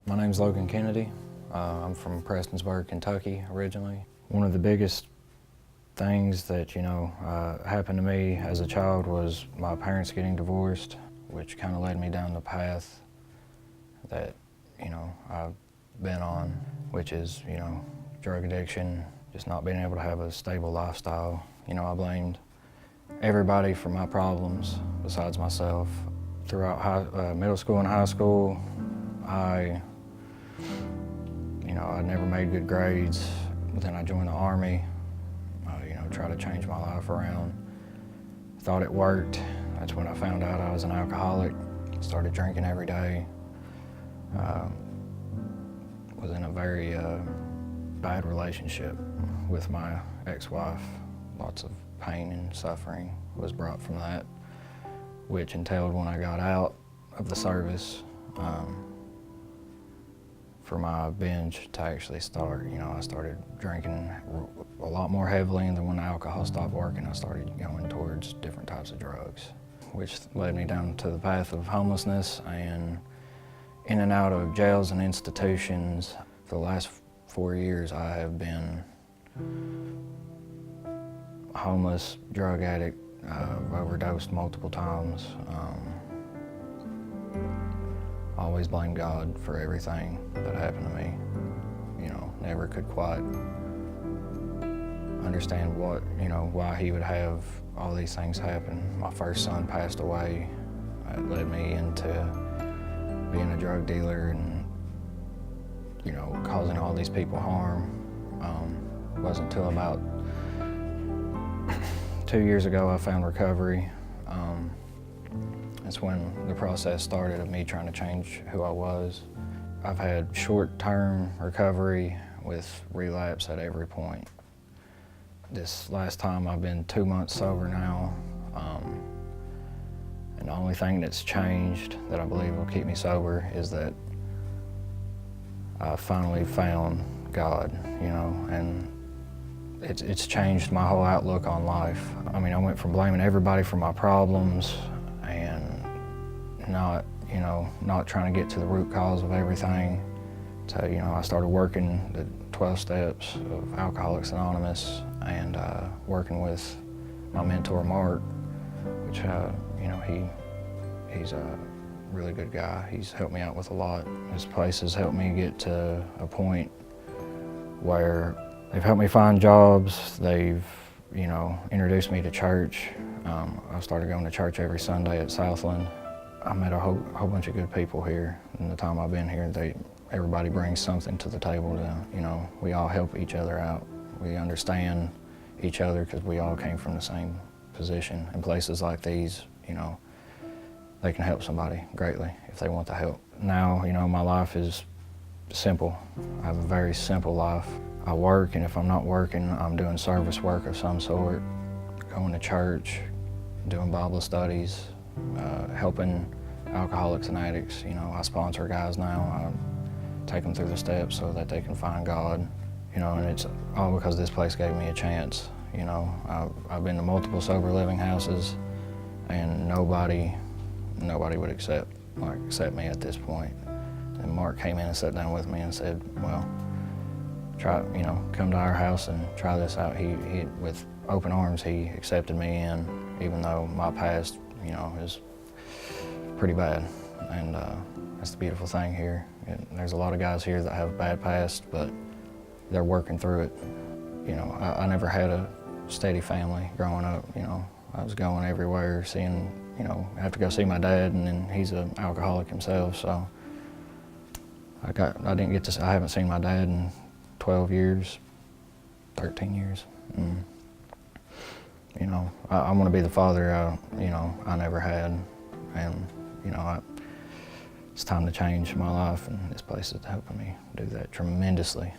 My name's Logan Kennedy. I'm from Prestonsburg, Kentucky originally. One of the biggest things that, happened to me as a child was my parents getting divorced, which kind of led me down the path that, I've been on, which is, drug addiction, just not being able to have a stable lifestyle. I blamed everybody for my problems besides myself. Throughout middle school and high school, I never made good grades. Then I joined the Army, tried to change my life around. Thought it worked. That's when I found out I was an alcoholic. Started drinking every day. Was in a very bad relationship with my ex-wife. Lots of pain and suffering was brought from that, which entailed when I got out of the service, for my binge to actually start. I started drinking a lot more heavily, and then when the alcohol stopped working, I started going towards different types of drugs, which led me down to the path of homelessness and in and out of jails and institutions. For the last 4 years, I have been homeless, drug addict. I've overdosed multiple times. Always blamed God for everything that happened to me. Never could quite understand why He would have all these things happen. My first son passed away. It led me into being a drug dealer and, causing all these people harm. It wasn't until about 2 years ago I found recovery. That's when the process started of me trying to change who I was. I've had short-term recovery with relapse at every point. This last time I've been 2 months sober now, and the only thing that's changed that I believe will keep me sober is that I finally found God, and it's changed my whole outlook on life. I went from blaming everybody for my problems and not trying to get to the root cause of everything to, I started working the 12 steps of Alcoholics Anonymous and working with my mentor, Mark, which, he's a really good guy. He's helped me out with a lot. His place has helped me get to a point where they've helped me find jobs. They've, introduced me to church. I started going to church every Sunday at Southland. I met a whole bunch of good people here. In the time I've been here, everybody brings something to the table. We all help each other out. We understand each other because we all came from the same position. In places like these, they can help somebody greatly if they want the help. Now, my life is simple. I have a very simple life. I work, and if I'm not working, I'm doing service work of some sort, going to church, doing Bible studies, helping alcoholics and addicts. I sponsor guys now. I take them through the steps so that they can find God. And it's all because this place gave me a chance. I've been to multiple sober living houses, and nobody would accept me at this point. And Mark came in and sat down with me and said, well, come to our house and try this out. He with open arms, he accepted me in, even though my past, is pretty bad. And that's the beautiful thing here. There's a lot of guys here that have a bad past, but they're working through it. I never had a steady family growing up. I was going everywhere, seeing, I have to go see my dad, and then he's an alcoholic himself, so I haven't seen my dad in 12 years, 13 years. And, I want to be the father I never had, and it's time to change my life, and this place is helping me do that tremendously.